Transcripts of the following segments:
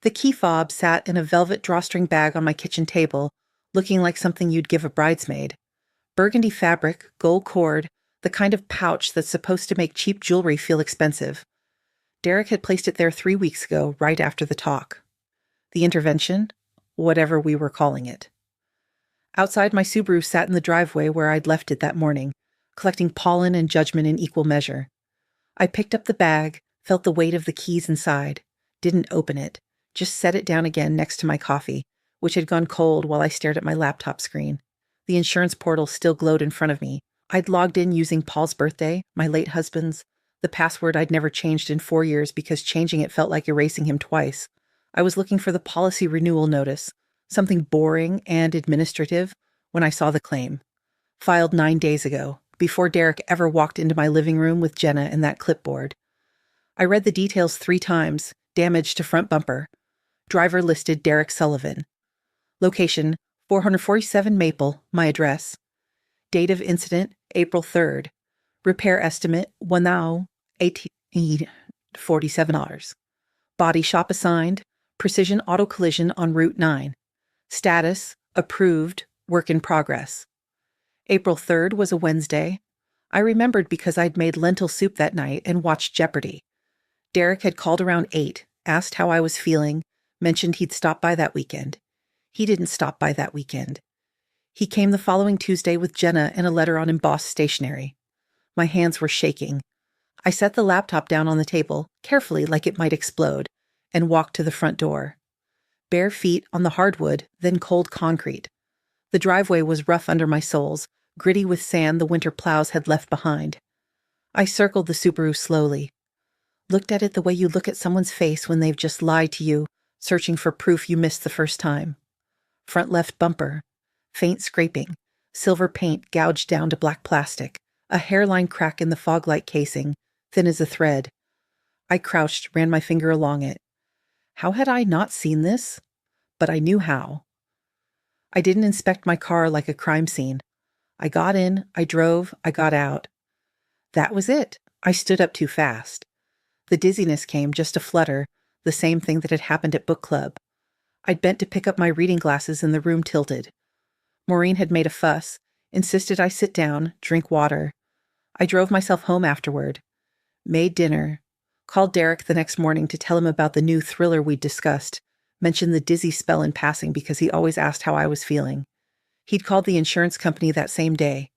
The key fob sat in a velvet drawstring bag on my kitchen table, looking like something you'd give a bridesmaid. Burgundy fabric, gold cord, the kind of pouch that's supposed to make cheap jewelry feel expensive. Derek had placed it there 3 weeks ago, right after the talk. The intervention? Whatever we were calling it. Outside, my Subaru sat in the driveway where I'd left it that morning, collecting pollen and judgment in equal measure. I picked up the bag, felt the weight of the keys inside, didn't open it, just set it down again next to my coffee, which had gone cold while I stared at my laptop screen. The insurance portal still glowed in front of me. I'd logged in using Paul's birthday, my late husband's, the password I'd never changed in 4 years because changing it felt like erasing him twice. I was looking for the policy renewal notice, something boring and administrative, when I saw the claim. Filed 9 days ago, before Derek ever walked into my living room with Jenna and that clipboard. I read the details 3 times. Damage to front bumper. Driver listed Derek Sullivan. Location, 447 Maple, my address. Date of incident, April 3rd. Repair estimate, $1,847. Body shop assigned, Precision Auto Collision on Route 9. Status, approved, work in progress. April 3rd was a Wednesday. I remembered because I'd made lentil soup that night and watched Jeopardy! Derek had called around 8, asked how I was feeling, mentioned he'd stop by that weekend. He didn't stop by that weekend. He came the following Tuesday with Jenna and a letter on embossed stationery. My hands were shaking. I set the laptop down on the table, carefully like it might explode, and walked to the front door. Bare feet on the hardwood, then cold concrete. The driveway was rough under my soles, gritty with sand the winter plows had left behind. I circled the Subaru slowly. Looked at it the way you look at someone's face when they've just lied to you, searching for proof you missed the first time. Front left bumper. Faint scraping. Silver paint gouged down to black plastic. A hairline crack in the fog light casing, thin as a thread. I crouched, ran my finger along it. How had I not seen this? But I knew how. I didn't inspect my car like a crime scene. I got in, I drove, I got out. That was it. I stood up too fast. The dizziness came, just a flutter, the same thing that had happened at book club. I'd bent to pick up my reading glasses and the room tilted. Maureen had made a fuss, insisted I sit down, drink water. I drove myself home afterward. Made dinner. Called Derek the next morning to tell him about the new thriller we'd discussed. Mentioned the dizzy spell in passing because he always asked how I was feeling. He'd called the insurance company that same day.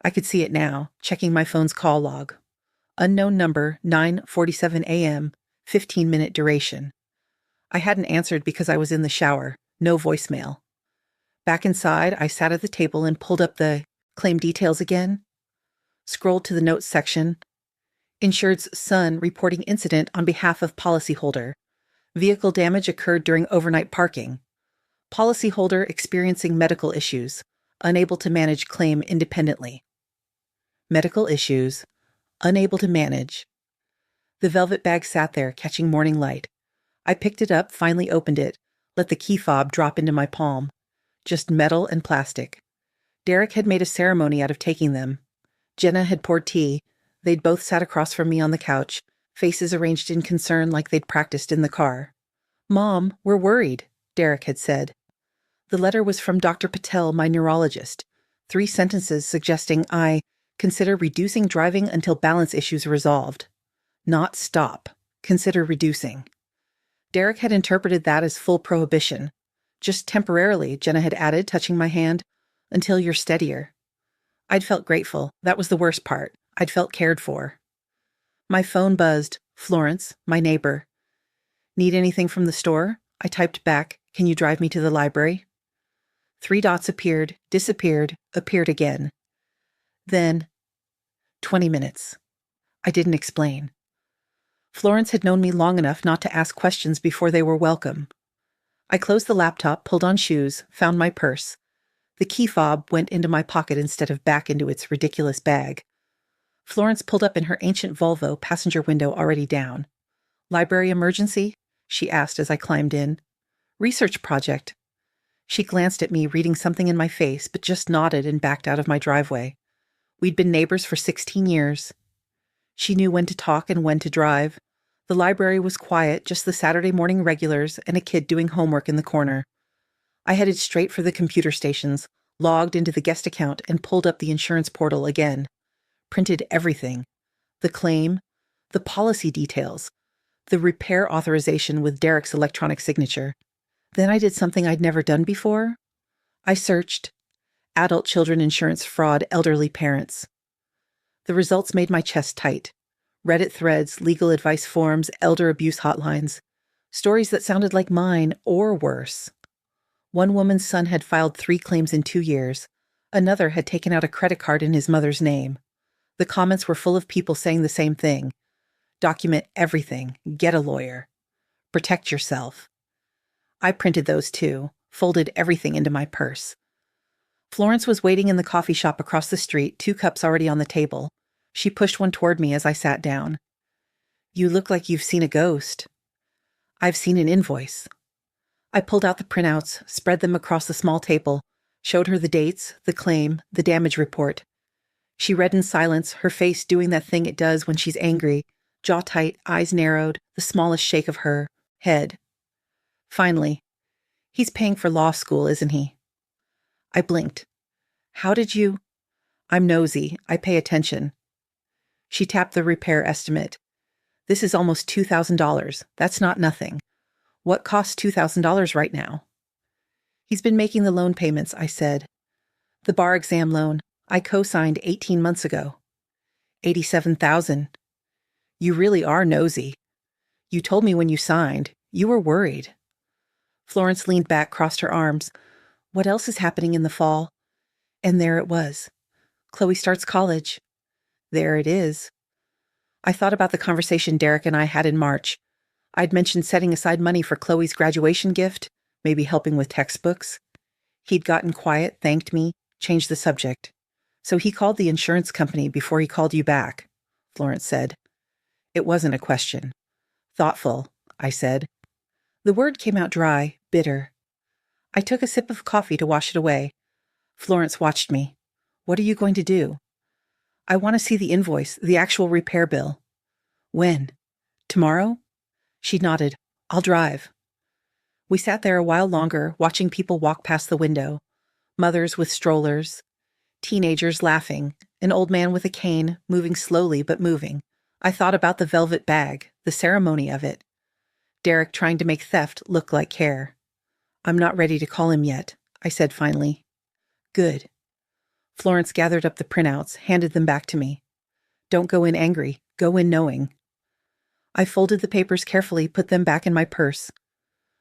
I could see it now, checking my phone's call log. Unknown number, 9:47 a.m., 15-minute duration. I hadn't answered because I was in the shower. No voicemail. Back inside, I sat at the table and pulled up the claim details again. Scrolled to the notes section. Insured's son reporting incident on behalf of policyholder. Vehicle damage occurred during overnight parking. Policyholder experiencing medical issues. Unable to manage claim independently. Medical issues. Unable to manage. The velvet bag sat there, catching morning light. I picked it up, finally opened it, let the key fob drop into my palm. Just metal and plastic. Derek had made a ceremony out of taking them. Jenna had poured tea. They'd both sat across from me on the couch, faces arranged in concern like they'd practiced in the car. "Mom, we're worried," Derek had said. The letter was from Dr. Patel, my neurologist. 3 sentences suggesting I consider reducing driving until balance issues resolved. Not stop. Consider reducing. Derek had interpreted that as full prohibition. Just temporarily, Jenna had added, touching my hand, until you're steadier. I'd felt grateful. That was the worst part. I'd felt cared for. My phone buzzed. Florence, my neighbor. Need anything from the store? I typed back, can you drive me to the library? 3 dots appeared, disappeared, appeared again. Then, 20 minutes. I didn't explain. Florence had known me long enough not to ask questions before they were welcome. I closed the laptop, pulled on shoes, found my purse. The key fob went into my pocket instead of back into its ridiculous bag. Florence pulled up in her ancient Volvo, passenger window already down. "Library emergency?" she asked as I climbed in. "Research project." She glanced at me, reading something in my face, but just nodded and backed out of my driveway. We'd been neighbors for 16 years. She knew when to talk and when to drive. The library was quiet, just the Saturday morning regulars and a kid doing homework in the corner. I headed straight for the computer stations, logged into the guest account, and pulled up the insurance portal again. Printed everything. The claim, the policy details, the repair authorization with Derek's electronic signature. Then I did something I'd never done before. I searched adult children insurance fraud, elderly parents. The results made my chest tight. Reddit threads, legal advice forums, elder abuse hotlines. Stories that sounded like mine or worse. One woman's son had filed 3 claims in 2 years. Another had taken out a credit card in his mother's name. The comments were full of people saying the same thing. Document everything. Get a lawyer. Protect yourself. I printed those too, folded everything into my purse. Florence was waiting in the coffee shop across the street, 2 cups already on the table. She pushed one toward me as I sat down. You look like you've seen a ghost. I've seen an invoice. I pulled out the printouts, spread them across the small table, showed her the dates, the claim, the damage report. She read in silence, her face doing that thing it does when she's angry, jaw tight, eyes narrowed, the smallest shake of her head. Finally, he's paying for law school, isn't he? I blinked. How did you? I'm nosy. I pay attention. She tapped the repair estimate. This is almost $2,000. That's not nothing. What costs $2,000 right now? He's been making the loan payments, I said. The bar exam loan. I co-signed 18 months ago. $87,000. You really are nosy. You told me when you signed. You were worried. Florence leaned back, crossed her arms. What else is happening in the fall? And there it was. Chloe starts college. There it is. I thought about the conversation Derek and I had in March. I'd mentioned setting aside money for Chloe's graduation gift, maybe helping with textbooks. He'd gotten quiet, thanked me, changed the subject. So he called the insurance company before he called you back, Florence said. It wasn't a question. Thoughtful, I said. The word came out dry, bitter. I took a sip of coffee to wash it away. Florence watched me. What are you going to do? I want to see the invoice, the actual repair bill. When? Tomorrow? She nodded. I'll drive. We sat there a while longer, watching people walk past the window. Mothers with strollers, teenagers laughing, an old man with a cane, moving slowly but moving. I thought about the velvet bag, the ceremony of it. Derek trying to make theft look like care. I'm not ready to call him yet, I said finally. Good. Florence gathered up the printouts, handed them back to me. Don't go in angry. Go in knowing. I folded the papers carefully, put them back in my purse.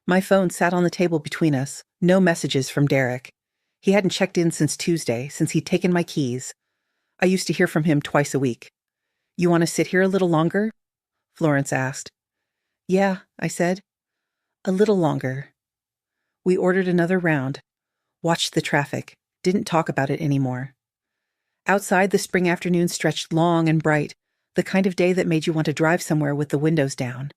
My phone sat on the table between us. No messages from Derek. He hadn't checked in since Tuesday, since he'd taken my keys. I used to hear from him twice a week. You want to sit here a little longer? Florence asked. Yeah, I said. A little longer. We ordered another round. Watched the traffic. Didn't talk about it anymore. Outside, the spring afternoon stretched long and bright, the kind of day that made you want to drive somewhere with the windows down.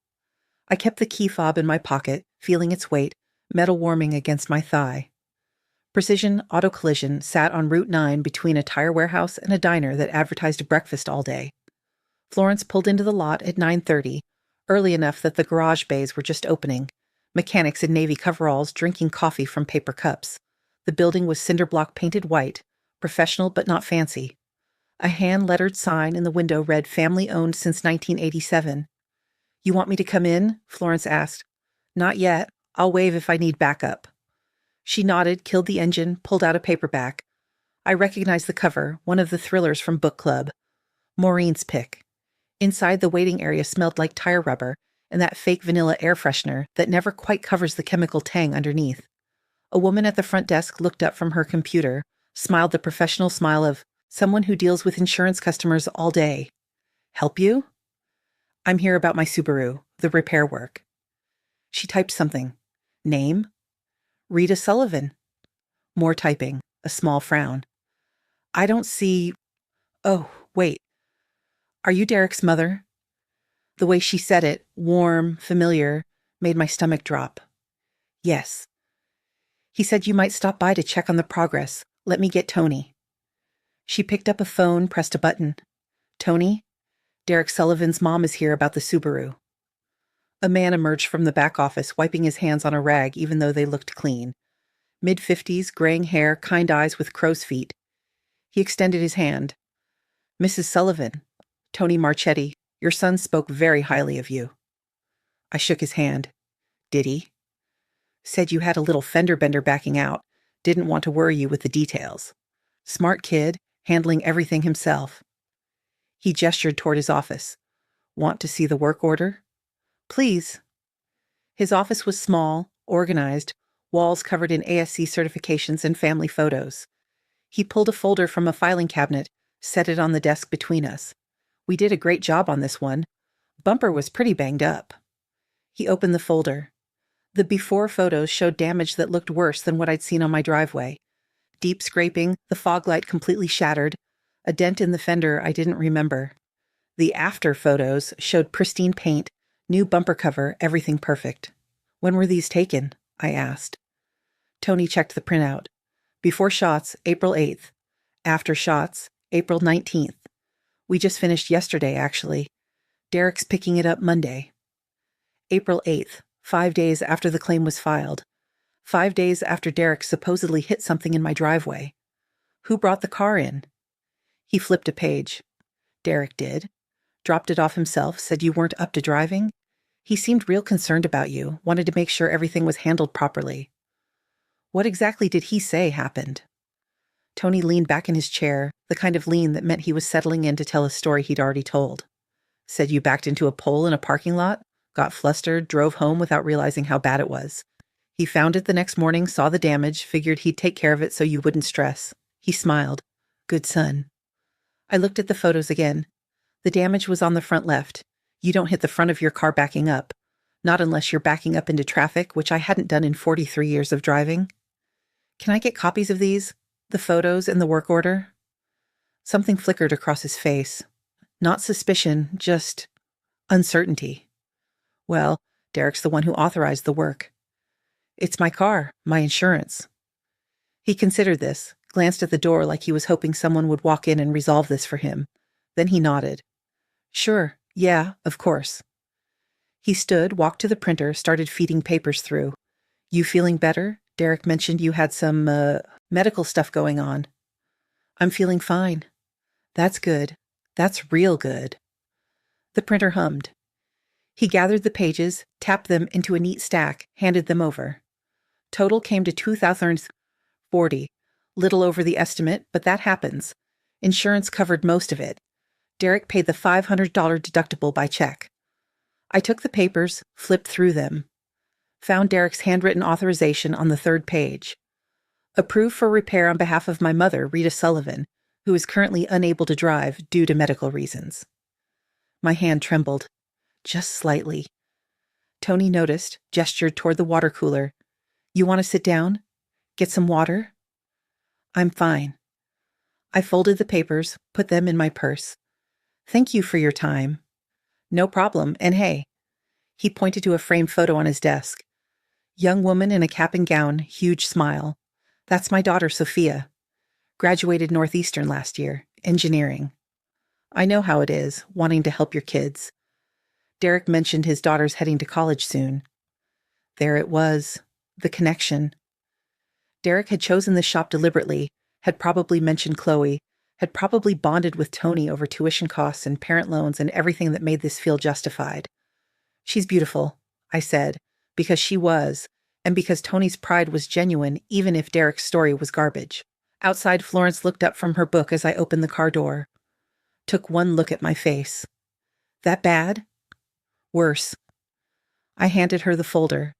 I kept the key fob in my pocket, feeling its weight, metal warming against my thigh. Precision Auto Collision sat on Route 9 between a tire warehouse and a diner that advertised breakfast all day. Florence pulled into the lot at 9:30, early enough that the garage bays were just opening, mechanics in navy coveralls drinking coffee from paper cups. The building was cinder block painted white, professional but not fancy. A hand-lettered sign in the window read family-owned since 1987. You want me to come in? Florence asked. Not yet. I'll wave if I need backup. She nodded, killed the engine, pulled out a paperback. I recognized the cover, one of the thrillers from book club. Maureen's pick. Inside, the waiting area smelled like tire rubber and that fake vanilla air freshener that never quite covers the chemical tang underneath. A woman at the front desk looked up from her computer, smiled the professional smile of someone who deals with insurance customers all day. Help you? I'm here about my Subaru, the repair work. She typed something. Name? Rita Sullivan. More typing, a small frown. I don't see... Oh, wait. Are you Derek's mother? The way she said it, warm, familiar, made my stomach drop. Yes. He said you might stop by to check on the progress. Let me get Tony. She picked up a phone, pressed a button. Tony? Derek Sullivan's mom is here about the Subaru. A man emerged from the back office, wiping his hands on a rag even though they looked clean. Mid-50s, graying hair, kind eyes with crow's feet. He extended his hand. "Mrs. Sullivan, Tony Marchetti, your son spoke very highly of you." I shook his hand. "Did he?" "Said you had a little fender bender backing out. Didn't want to worry you with the details. Smart kid, handling everything himself." He gestured toward his office. "Want to see the work order?" "Please." His office was small, organized, walls covered in ASC certifications and family photos. He pulled a folder from a filing cabinet, set it on the desk between us. "We did a great job on this one. Bumper was pretty banged up." He opened the folder. The before photos showed damage that looked worse than what I'd seen on my driveway. Deep scraping, the fog light completely shattered, a dent in the fender I didn't remember. The after photos showed pristine paint, new bumper cover, everything perfect. "When were these taken?" I asked. Tony checked the printout. Before shots, April 8th. After shots, April 19th. We just finished yesterday, actually. Derek's picking it up Monday. April 8th, 5 days after the claim was filed. 5 days after Derek supposedly hit something in my driveway. Who brought the car in? He flipped a page. Derek did. Dropped it off himself, said you weren't up to driving. He seemed real concerned about you, wanted to make sure everything was handled properly. What exactly did he say happened? Tony leaned back in his chair, the kind of lean that meant he was settling in to tell a story he'd already told. Said you backed into a pole in a parking lot, got flustered, drove home without realizing how bad it was. He found it the next morning, saw the damage, figured he'd take care of it so you wouldn't stress. He smiled. Good son. I looked at the photos again. The damage was on the front left. You don't hit the front of your car backing up. Not unless you're backing up into traffic, which I hadn't done in 43 years of driving. Can I get copies of these? The photos and the work order? Something flickered across his face. Not suspicion, just uncertainty. Well, Derek's the one who authorized the work. It's my car, my insurance. He considered this, glanced at the door like he was hoping someone would walk in and resolve this for him. Then he nodded. Sure, yeah, of course. He stood, walked to the printer, started feeding papers through. You feeling better? Derek mentioned you had some, medical stuff going on. I'm feeling fine. That's good. That's real good. The printer hummed. He gathered the pages, tapped them into a neat stack, handed them over. Total came to $2,040. Little over the estimate, but that happens. Insurance covered most of it. Derek paid the $500 deductible by check. I took the papers, flipped through them. Found Derek's handwritten authorization on the third page. Approved for repair on behalf of my mother, Rita Sullivan, who is currently unable to drive due to medical reasons. My hand trembled. Just slightly. Tony noticed, gestured toward the water cooler. You want to sit down? Get some water? I'm fine. I folded the papers, put them in my purse. Thank you for your time. No problem, and hey. He pointed to a framed photo on his desk. Young woman in a cap and gown, huge smile. That's my daughter, Sophia. Graduated Northeastern last year, engineering. I know how it is, wanting to help your kids. Derek mentioned his daughter's heading to college soon. There it was, the connection. Derek had chosen this shop deliberately, had probably mentioned Chloe, had probably bonded with Tony over tuition costs and parent loans and everything that made this feel justified. She's beautiful, I said, because she was, and because Tony's pride was genuine even if Derek's story was garbage. Outside, Florence looked up from her book as I opened the car door. Took one look at my face. That bad? Worse. I handed her the folder.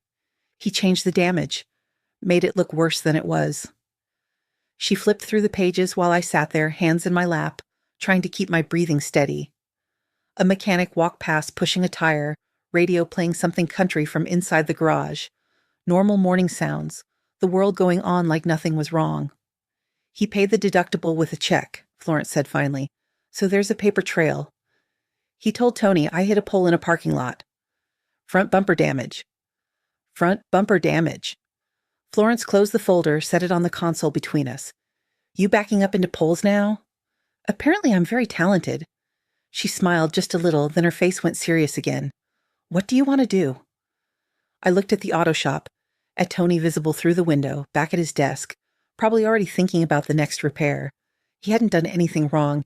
He changed the damage, made it look worse than it was. She flipped through the pages while I sat there, hands in my lap, trying to keep my breathing steady. A mechanic walked past pushing a tire, radio playing something country from inside the garage. Normal morning sounds, the world going on like nothing was wrong. He paid the deductible with a check, Florence said finally, so there's a paper trail. He told Tony I hit a pole in a parking lot. Front bumper damage. Front bumper damage. Florence closed the folder, set it on the console between us. You backing up into poles now? Apparently I'm very talented. She smiled just a little, then her face went serious again. What do you want to do? I looked at the auto shop, at Tony visible through the window, back at his desk, probably already thinking about the next repair. He hadn't done anything wrong.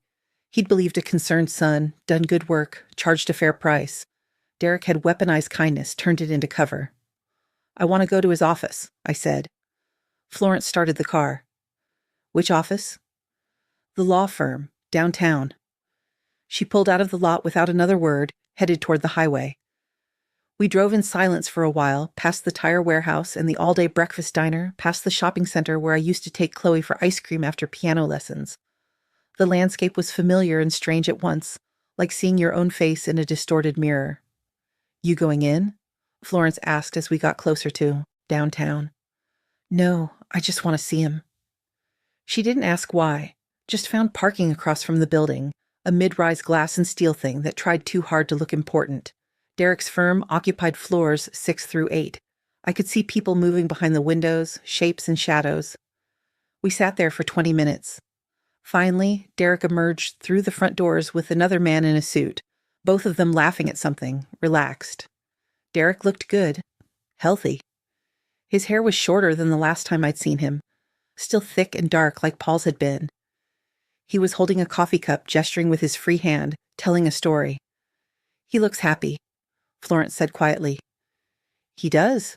He'd believed a concerned son, done good work, charged a fair price. Derek had weaponized kindness, turned it into cover. I want to go to his office, I said. Florence started the car. Which office? The law firm, downtown. She pulled out of the lot without another word, headed toward the highway. We drove in silence for a while, past the tire warehouse and the all-day breakfast diner, past the shopping center where I used to take Chloe for ice cream after piano lessons. The landscape was familiar and strange at once, like seeing your own face in a distorted mirror. You going in? Florence asked as we got closer to downtown. No, I just want to see him. She didn't ask why, just found parking across from the building, a mid-rise glass and steel thing that tried too hard to look important. Derek's firm occupied floors 6 through 8. I could see people moving behind the windows, shapes and shadows. We sat there for 20 minutes. Finally, Derek emerged through the front doors with another man in a suit, both of them laughing at something, relaxed. Derek looked good, healthy. His hair was shorter than the last time I'd seen him, still thick and dark like Paul's had been. He was holding a coffee cup, gesturing with his free hand, telling a story. He looks happy, Florence said quietly. He does.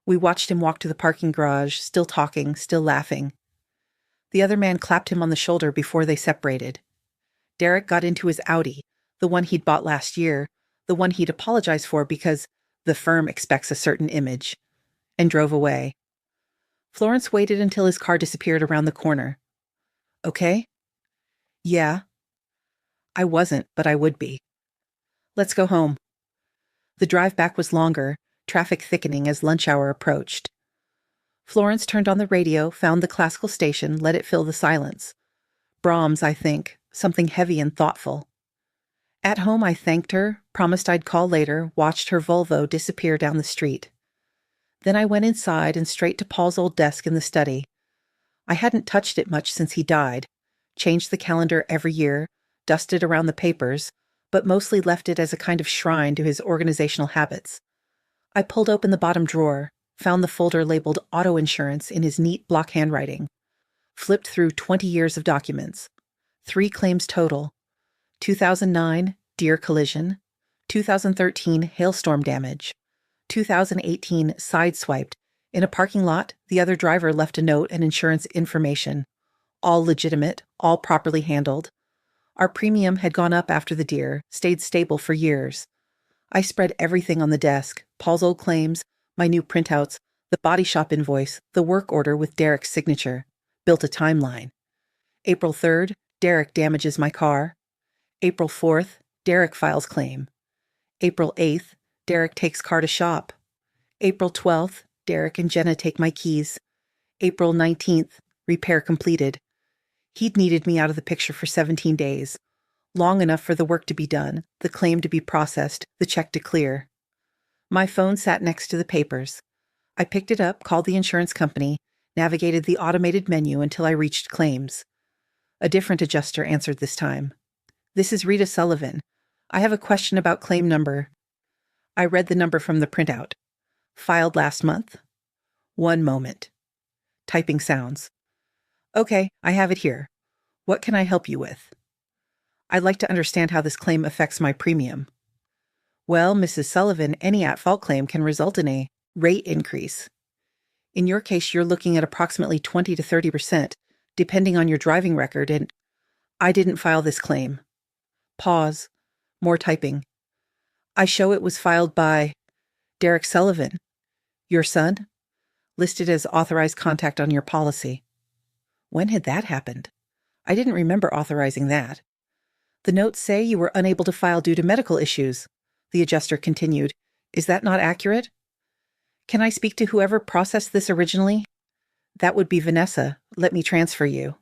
We watched him walk to the parking garage, still talking, still laughing. The other man clapped him on the shoulder before they separated. Derek got into his Audi, the one he'd bought last year, the one he'd apologized for because the firm expects a certain image, and drove away. Florence waited until his car disappeared around the corner. Okay? Yeah. I wasn't, but I would be. Let's go home. The drive back was longer, traffic thickening as lunch hour approached. Florence turned on the radio, found the classical station, let it fill the silence. Brahms, I think, something heavy and thoughtful. At home, I thanked her, promised I'd call later, watched her Volvo disappear down the street. Then I went inside and straight to Paul's old desk in the study. I hadn't touched it much since he died, changed the calendar every year, dusted around the papers, but mostly left it as a kind of shrine to his organizational habits. I pulled open the bottom drawer, found the folder labeled auto insurance in his neat block handwriting, flipped through 20 years of documents. 3 claims total. 2009, deer collision. 2013, hailstorm damage. 2018, sideswiped. In a parking lot, the other driver left a note and insurance information. All legitimate, all properly handled. Our premium had gone up after the deer, stayed stable for years. I spread everything on the desk, Paul's old claims, my new printouts, the body shop invoice, the work order with Derek's signature. Built a timeline. April 3rd, Derek damages my car. April 4th, Derek files claim. April 8th, Derek takes car to shop. April 12th, Derek and Jenna take my keys. April 19th, repair completed. He'd needed me out of the picture for 17 days, long enough for the work to be done, the claim to be processed, the check to clear. My phone sat next to the papers. I picked it up, called the insurance company, navigated the automated menu until I reached claims. A different adjuster answered this time. This is Rita Sullivan. I have a question about claim number. I read the number from the printout. Filed last month. 1 moment. Typing sounds. Okay, I have it here. What can I help you with? I'd like to understand how this claim affects my premium. Well, Mrs. Sullivan, any at-fault claim can result in a rate increase. In your case, you're looking at approximately 20 to 30%, depending on your driving record, and I didn't file this claim. Pause. More typing. I show it was filed by Derek Sullivan, your son, listed as authorized contact on your policy. When had that happened? I didn't remember authorizing that. The notes say you were unable to file due to medical issues, the adjuster continued. Is that not accurate? Can I speak to whoever processed this originally? That would be Vanessa. Let me transfer you.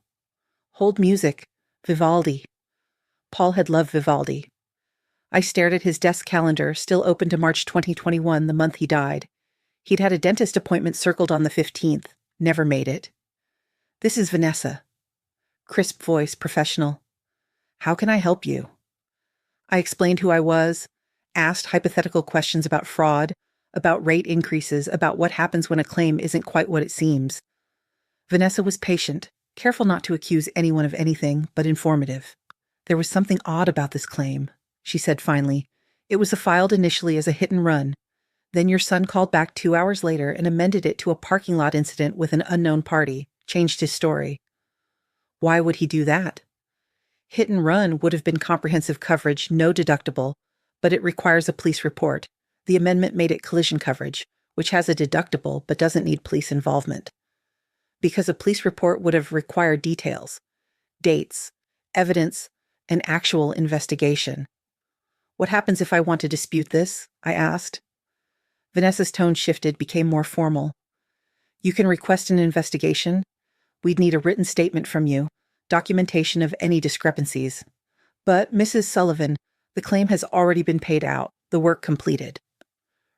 Hold music. Vivaldi. Paul had loved Vivaldi. I stared at his desk calendar, still open to March 2021, the month he died. He'd had a dentist appointment circled on the 15th. Never made it. This is Vanessa. Crisp voice, professional. How can I help you? I explained who I was, asked hypothetical questions about fraud, about rate increases, about what happens when a claim isn't quite what it seems. Vanessa was patient, careful not to accuse anyone of anything, but informative. There was something odd about this claim, she said finally. It was filed initially as a hit and run. Then your son called back 2 hours later and amended it to a parking lot incident with an unknown party, changed his story. Why would he do that? Hit and run would have been comprehensive coverage, no deductible, but it requires a police report. The amendment made it collision coverage, which has a deductible but doesn't need police involvement. Because a police report would have required details, dates, evidence, an actual investigation. What happens if I want to dispute this? I asked. Vanessa's tone shifted, became more formal. You can request an investigation. We'd need a written statement from you, documentation of any discrepancies. But, Mrs. Sullivan, the claim has already been paid out, the work completed.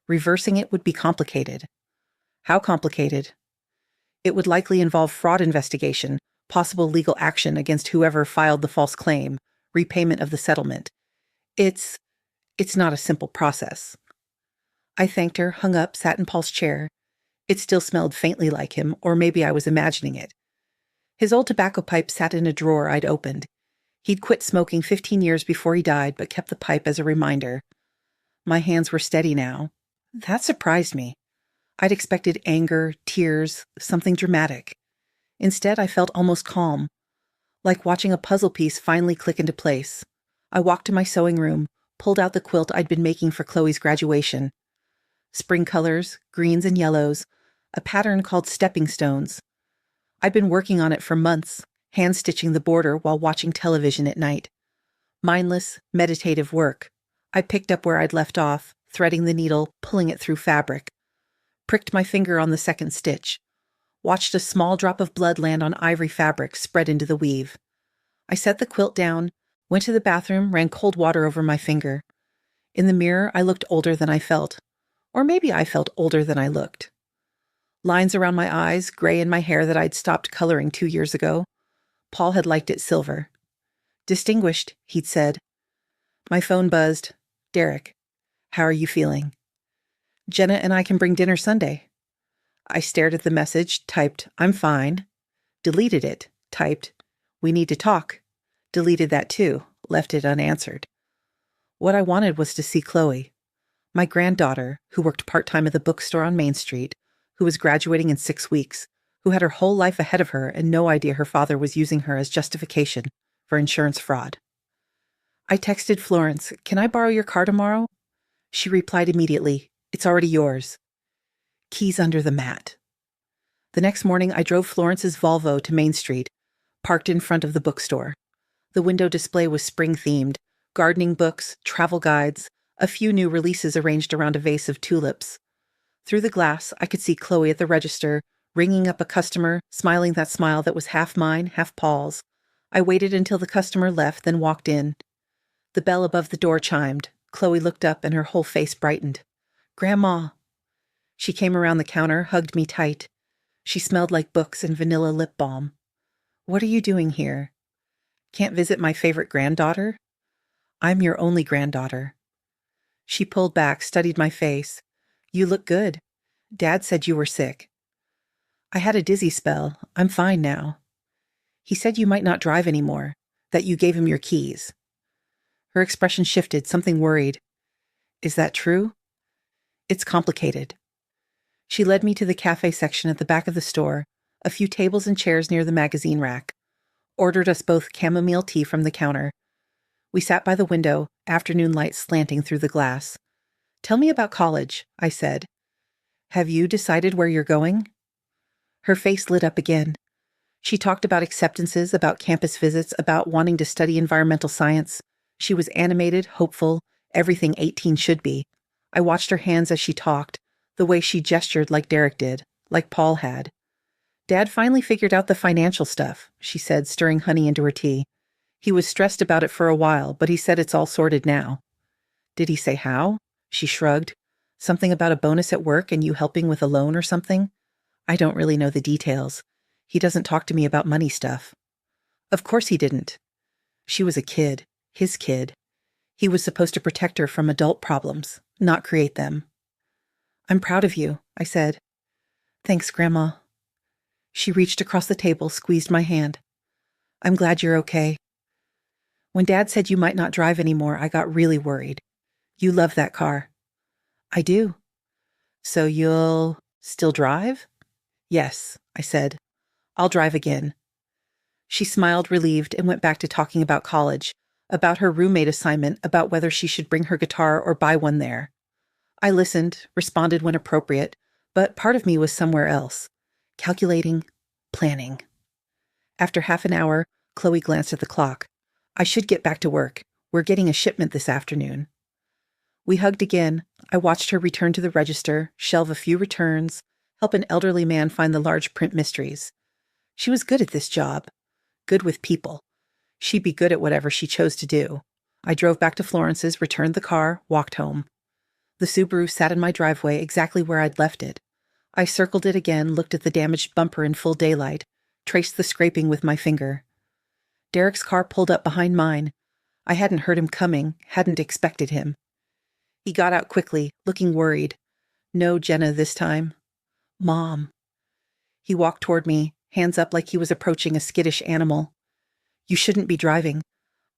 Reversing it would be complicated. How complicated? It would likely involve fraud investigation, possible legal action against whoever filed the false claim, repayment of the settlement. It's not a simple process. I thanked her, hung up, sat in Paul's chair. It still smelled faintly like him, or maybe I was imagining it. His old tobacco pipe sat in a drawer I'd opened. He'd quit smoking 15 years before he died, but kept the pipe as a reminder. My hands were steady now. That surprised me. I'd expected anger, tears, something dramatic. Instead, I felt almost calm, like watching a puzzle piece finally click into place. I walked to my sewing room, pulled out the quilt I'd been making for Chloe's graduation. Spring colors, greens and yellows, a pattern called stepping stones. I'd been working on it for months, hand-stitching the border while watching television at night. Mindless, meditative work. I picked up where I'd left off, threading the needle, pulling it through fabric. Pricked my finger on the second stitch. Watched a small drop of blood land on ivory fabric spread into the weave. I set the quilt down, went to the bathroom, ran cold water over my finger. In the mirror, I looked older than I felt. Or maybe I felt older than I looked. Lines around my eyes, gray in my hair that I'd stopped coloring 2 years ago. Paul had liked it silver. Distinguished, he'd said. My phone buzzed. Derek, how are you feeling? Jenna and I can bring dinner Sunday. I stared at the message, typed, I'm fine. Deleted it, typed, we need to talk. Deleted that too, left it unanswered. What I wanted was to see Chloe. My granddaughter, who worked part-time at the bookstore on Main Street, who was graduating in 6 weeks, who had her whole life ahead of her and no idea her father was using her as justification for insurance fraud. I texted Florence, can I borrow your car tomorrow? She replied immediately, it's already yours. Keys under the mat. The next morning, I drove Florence's Volvo to Main Street, parked in front of the bookstore. The window display was spring-themed, gardening books, travel guides, a few new releases arranged around a vase of tulips. Through the glass, I could see Chloe at the register, ringing up a customer, smiling that smile that was half mine, half Paul's. I waited until the customer left, then walked in. The bell above the door chimed. Chloe looked up and her whole face brightened. Grandma. She came around the counter, hugged me tight. She smelled like books and vanilla lip balm. What are you doing here? Can't visit my favorite granddaughter? I'm your only granddaughter. She pulled back, studied my face. You look good. Dad said you were sick. I had a dizzy spell. I'm fine now. He said you might not drive anymore, that you gave him your keys. Her expression shifted, something worried. Is that true? It's complicated. She led me to the cafe section at the back of the store, a few tables and chairs near the magazine rack. Ordered us both chamomile tea from the counter. We sat by the window, afternoon light slanting through the glass. Tell me about college, I said. Have you decided where you're going? Her face lit up again. She talked about acceptances, about campus visits, about wanting to study environmental science. She was animated, hopeful, everything 18 should be. I watched her hands as she talked, the way she gestured like Derek did, like Paul had. Dad finally figured out the financial stuff, she said, stirring honey into her tea. He was stressed about it for a while, but he said it's all sorted now. Did he say how? She shrugged. Something about a bonus at work and you helping with a loan or something? I don't really know the details. He doesn't talk to me about money stuff. Of course he didn't. She was a kid, his kid. He was supposed to protect her from adult problems, not create them. I'm proud of you, I said. Thanks, Grandma. She reached across the table, squeezed my hand. I'm glad you're okay. When Dad said you might not drive anymore, I got really worried. You love that car. I do. So you'll still drive? Yes, I said. I'll drive again. She smiled, relieved, and went back to talking about college, about her roommate assignment, about whether she should bring her guitar or buy one there. I listened, responded when appropriate, but part of me was somewhere else. Calculating, planning. After half an hour, Chloe glanced at the clock. I should get back to work. We're getting a shipment this afternoon. We hugged again. I watched her return to the register, shelve a few returns, help an elderly man find the large print mysteries. She was good at this job. Good with people. She'd be good at whatever she chose to do. I drove back to Florence's, returned the car, walked home. The Subaru sat in my driveway exactly where I'd left it. I circled it again, looked at the damaged bumper in full daylight, traced the scraping with my finger. Derek's car pulled up behind mine. I hadn't heard him coming, hadn't expected him. He got out quickly, looking worried. No Jenna this time. Mom. He walked toward me, hands up like he was approaching a skittish animal. You shouldn't be driving.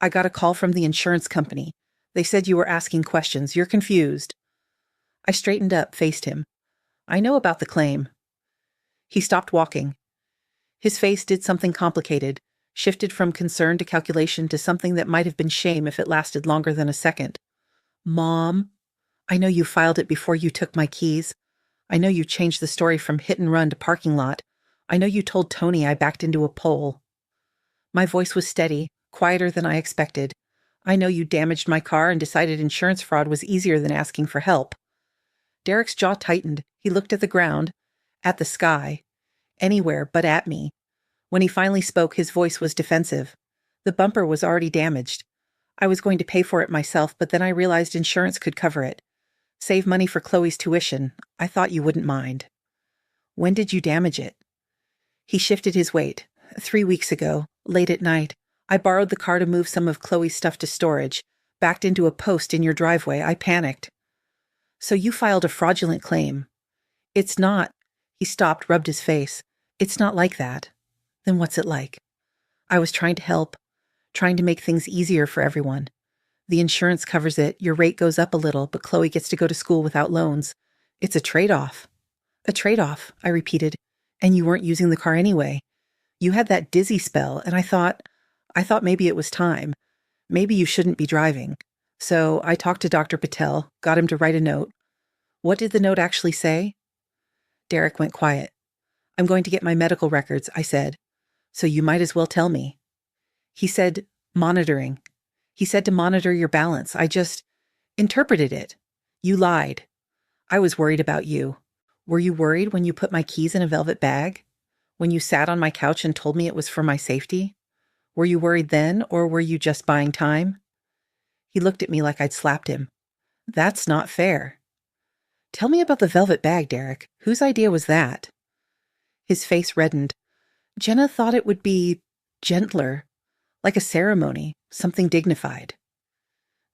I got a call from the insurance company. They said you were asking questions. You're confused. I straightened up, faced him. I know about the claim. He stopped walking. His face did something complicated, shifted from concern to calculation to something that might have been shame if it lasted longer than a second. Mom, I know you filed it before you took my keys. I know you changed the story from hit and run to parking lot. I know you told Tony I backed into a pole. My voice was steady, quieter than I expected. I know you damaged my car and decided insurance fraud was easier than asking for help. Derek's jaw tightened. He looked at the ground, at the sky, anywhere but at me. When he finally spoke, his voice was defensive. The bumper was already damaged. I was going to pay for it myself, but then I realized insurance could cover it. Save money for Chloe's tuition. I thought you wouldn't mind. When did you damage it? He shifted his weight. 3 weeks ago, late at night. I borrowed the car to move some of Chloe's stuff to storage. Backed into a post in your driveway. I panicked. So you filed a fraudulent claim. It's not. He stopped, rubbed his face. It's not like that. Then what's it like? I was trying to help, trying to make things easier for everyone. The insurance covers it, your rate goes up a little, but Chloe gets to go to school without loans. It's a trade-off. A trade-off, I repeated. And you weren't using the car anyway. You had that dizzy spell, and I thought maybe it was time. Maybe you shouldn't be driving. So I talked to Dr. Patel, got him to write a note. What did the note actually say? Derek went quiet. I'm going to get my medical records, I said. So you might as well tell me. He said, monitoring. He said to monitor your balance. I just interpreted it. You lied. I was worried about you. Were you worried when you put my keys in a velvet bag? When you sat on my couch and told me it was for my safety? Were you worried then, or were you just buying time? He looked at me like I'd slapped him. That's not fair. Tell me about the velvet bag, Derek. Whose idea was that? His face reddened. Jenna thought it would be gentler, like a ceremony, something dignified.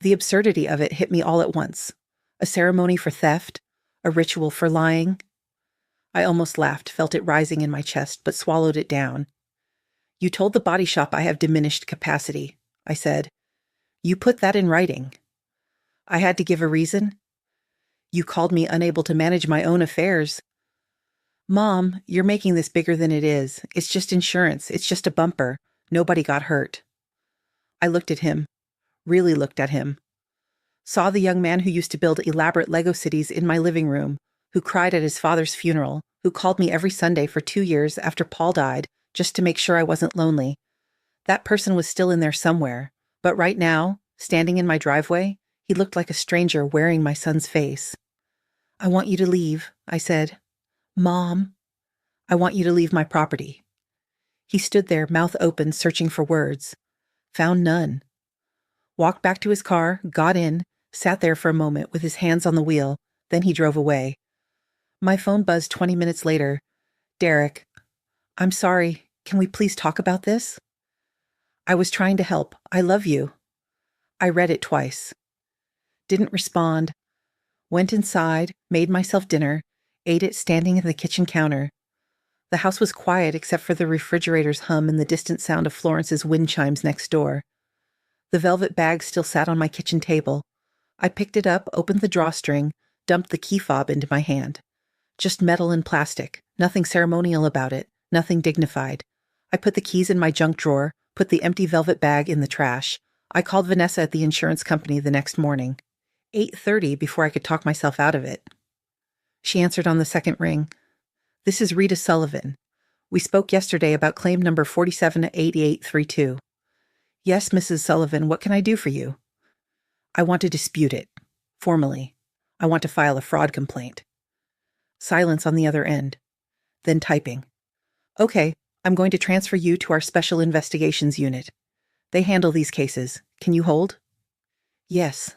The absurdity of it hit me all at once. A ceremony for theft, a ritual for lying. I almost laughed, felt it rising in my chest, but swallowed it down. You told the body shop I have diminished capacity, I said. You put that in writing. I had to give a reason. You called me unable to manage my own affairs. Mom, you're making this bigger than it is. It's just insurance. It's just a bumper. Nobody got hurt. I looked at him, really looked at him. Saw the young man who used to build elaborate Lego cities in my living room, who cried at his father's funeral, who called me every Sunday for 2 years after Paul died, just to make sure I wasn't lonely. That person was still in there somewhere, but right now, standing in my driveway, he looked like a stranger wearing my son's face. I want you to leave, I said. Mom, I want you to leave my property. He stood there, mouth open, searching for words. Found none. Walked back to his car, got in, sat there for a moment with his hands on the wheel, then he drove away. My phone buzzed 20 minutes later. Derek, I'm sorry. Can we please talk about this? I was trying to help. I love you. I read it twice. Didn't respond. Went inside, made myself dinner, ate it standing at the kitchen counter. The house was quiet except for the refrigerator's hum and the distant sound of Florence's wind chimes next door. The velvet bag still sat on my kitchen table. I picked it up, opened the drawstring, dumped the key fob into my hand. Just metal and plastic, nothing ceremonial about it, nothing dignified. I put the keys in my junk drawer, put the empty velvet bag in the trash. I called Vanessa at the insurance company the next morning. 8:30 before I could talk myself out of it. She answered on the second ring. "This is Rita Sullivan. We spoke yesterday about claim number 478832. "Yes, Mrs. Sullivan, what can I do for you?" "I want to dispute it. Formally. I want to file a fraud complaint." Silence on the other end. Then typing. "Okay, I'm going to transfer you to our Special Investigations Unit. They handle these cases. Can you hold?" "Yes."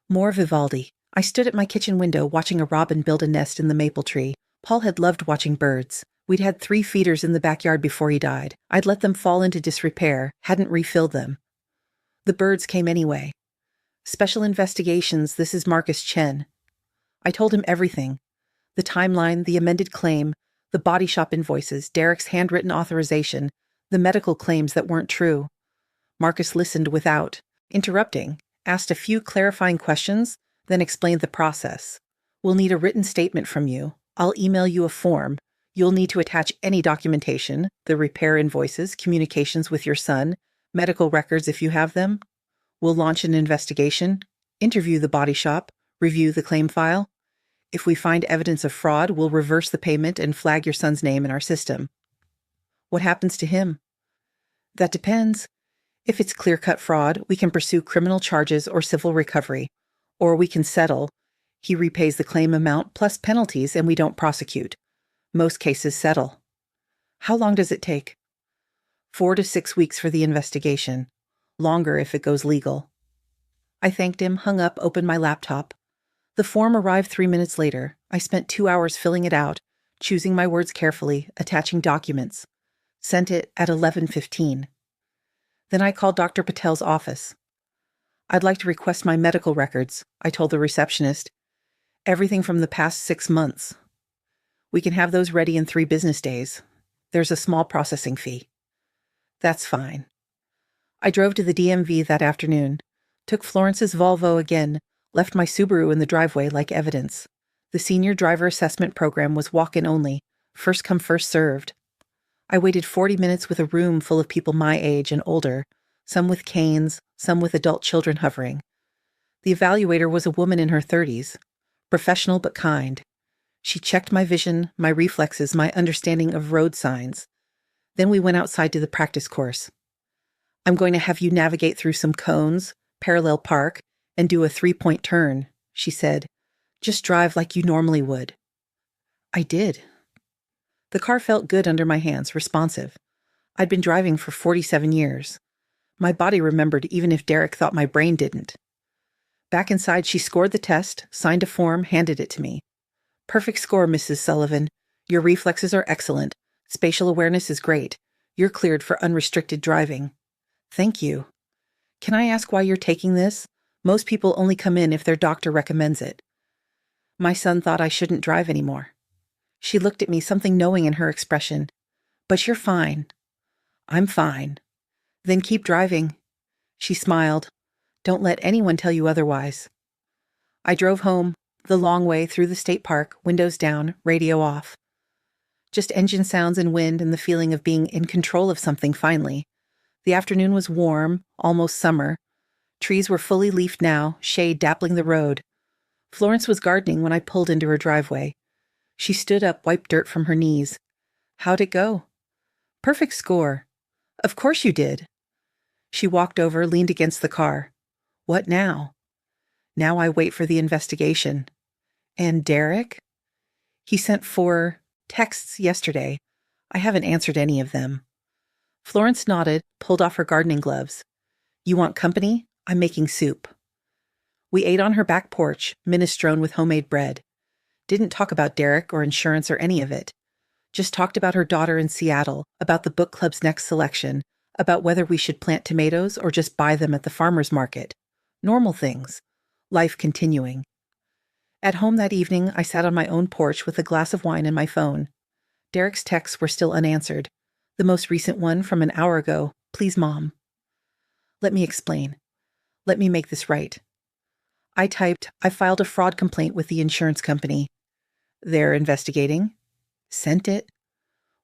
More Vivaldi. I stood at my kitchen window watching a robin build a nest in the maple tree. Paul had loved watching birds. We'd had 3 feeders in the backyard before he died. I'd let them fall into disrepair, hadn't refilled them. The birds came anyway. "Special Investigations, this is Marcus Chen." I told him everything. The timeline, the amended claim, the body shop invoices, Derek's handwritten authorization, the medical claims that weren't true. Marcus listened without interrupting, asked a few clarifying questions, then explained the process. "We'll need a written statement from you. I'll email you a form. You'll need to attach any documentation, the repair invoices, communications with your son, medical records if you have them. We'll launch an investigation, interview the body shop, review the claim file. If we find evidence of fraud, we'll reverse the payment and flag your son's name in our system." "What happens to him?" "That depends. If it's clear-cut fraud, we can pursue criminal charges or civil recovery. Or we can settle. He repays the claim amount plus penalties and we don't prosecute. Most cases settle." "How long does it take?" 4 to 6 weeks for the investigation. Longer if it goes legal. I thanked him, hung up, opened my laptop. The form arrived 3 minutes later. I spent 2 hours filling it out, choosing my words carefully, attaching documents. Sent it at 11:15. Then I called Dr. Patel's office. "I'd like to request my medical records," I told the receptionist. "Everything from the past 6 months. We can have those ready in 3 business days. There's a small processing fee." "That's fine." I drove to the DMV that afternoon, took Florence's Volvo again, left my Subaru in the driveway like evidence. The senior driver assessment program was walk-in only, first come first served. I waited 40 minutes with a room full of people my age and older, some with canes, some with adult children hovering. The evaluator was a woman in her 30s, professional but kind. She checked my vision, my reflexes, my understanding of road signs. Then we went outside to the practice course. "I'm going to have you navigate through some cones, parallel park, and do a 3-point turn," she said. "Just drive like you normally would." I did. The car felt good under my hands, responsive. I'd been driving for 47 years. My body remembered even if Derek thought my brain didn't. Back inside, she scored the test, signed a form, handed it to me. "Perfect score, Mrs. Sullivan. Your reflexes are excellent. Spatial awareness is great. You're cleared for unrestricted driving." "Thank you. Can I ask why you're taking this? Most people only come in if their doctor recommends it." "My son thought I shouldn't drive anymore." She looked at me, something knowing in her expression. "But you're fine." "I'm fine." "Then keep driving." She smiled. "Don't let anyone tell you otherwise." I drove home, the long way through the state park, windows down, radio off. Just engine sounds and wind and the feeling of being in control of something finally. The afternoon was warm, almost summer. Trees were fully leafed now, shade dappling the road. Florence was gardening when I pulled into her driveway. She stood up, wiped dirt from her knees. "How'd it go?" "Perfect score." "Of course you did." She walked over, leaned against the car. "What now?" "Now I wait for the investigation." "And Derek?" "He sent 4 texts yesterday. I haven't answered any of them." Florence nodded, pulled off her gardening gloves. "You want company? I'm making soup." We ate on her back porch, minestrone with homemade bread. Didn't talk about Derek or insurance or any of it. Just talked about her daughter in Seattle, about the book club's next selection, about whether we should plant tomatoes or just buy them at the farmer's market. Normal things. Life continuing. At home that evening, I sat on my own porch with a glass of wine and my phone. Derek's texts were still unanswered. The most recent one from an hour ago. Please, Mom. Let me explain. Let me make this right. I typed, I filed a fraud complaint with the insurance company. They're investigating. Sent it.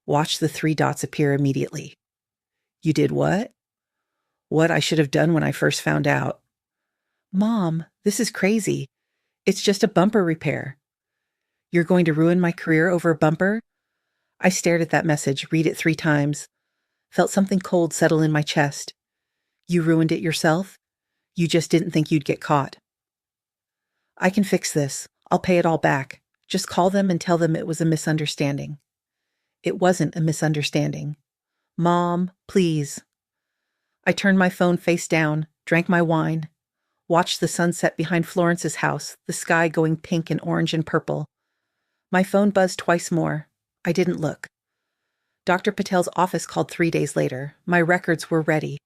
Watched the 3 dots appear immediately. You did what? What I should have done when I first found out. Mom, this is crazy. It's just a bumper repair. You're going to ruin my career over a bumper? I stared at that message, read it 3 times. Felt something cold settle in my chest. You ruined it yourself? You just didn't think you'd get caught. I can fix this. I'll pay it all back. Just call them and tell them it was a misunderstanding. It wasn't a misunderstanding. Mom, please. I turned my phone face down, drank my wine, watched the sunset behind Florence's house, the sky going pink and orange and purple. My phone buzzed twice more. I didn't look. Dr. Patel's office called 3 days later. My records were ready.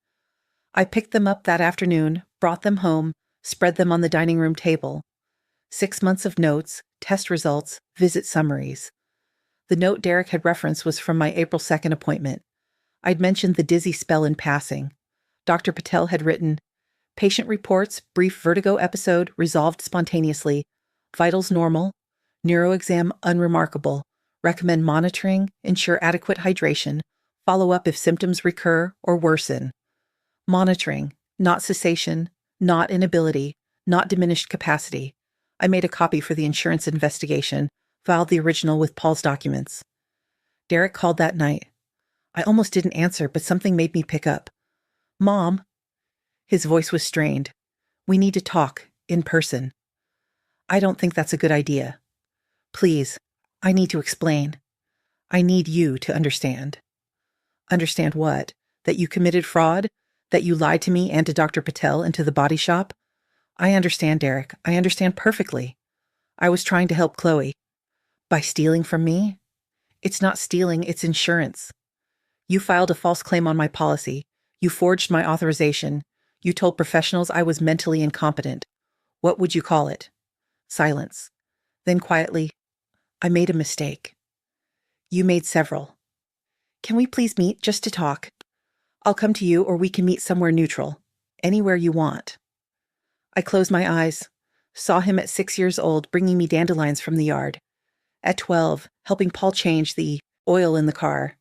I picked them up that afternoon, brought them home, spread them on the dining room table. 6 months of notes, test results, visit summaries. The note Derek had referenced was from my April 2nd appointment. I'd mentioned the dizzy spell in passing. Dr. Patel had written, patient reports, brief vertigo episode, resolved spontaneously. Vitals normal. Neuroexam unremarkable. Recommend monitoring, ensure adequate hydration. Follow up if symptoms recur or worsen. Monitoring, not cessation, not inability, not diminished capacity. I made a copy for the insurance investigation, filed the original with Paul's documents. Derek called that night. I almost didn't answer, but something made me pick up. Mom. His voice was strained. We need to talk, in person. I don't think that's a good idea. Please, I need to explain. I need you to understand. Understand what? That you committed fraud? That you lied to me and to Dr. Patel and to the body shop? I understand, Derek. I understand perfectly. I was trying to help Chloe. By stealing from me? It's not stealing, it's insurance. You filed a false claim on my policy. You forged my authorization. You told professionals I was mentally incompetent. What would you call it? Silence. Then quietly, I made a mistake. You made several. Can we please meet just to talk? I'll come to you or we can meet somewhere neutral. Anywhere you want. I closed my eyes, saw him at 6 years old bringing me dandelions from the yard. At 12, helping Paul change the oil in the car.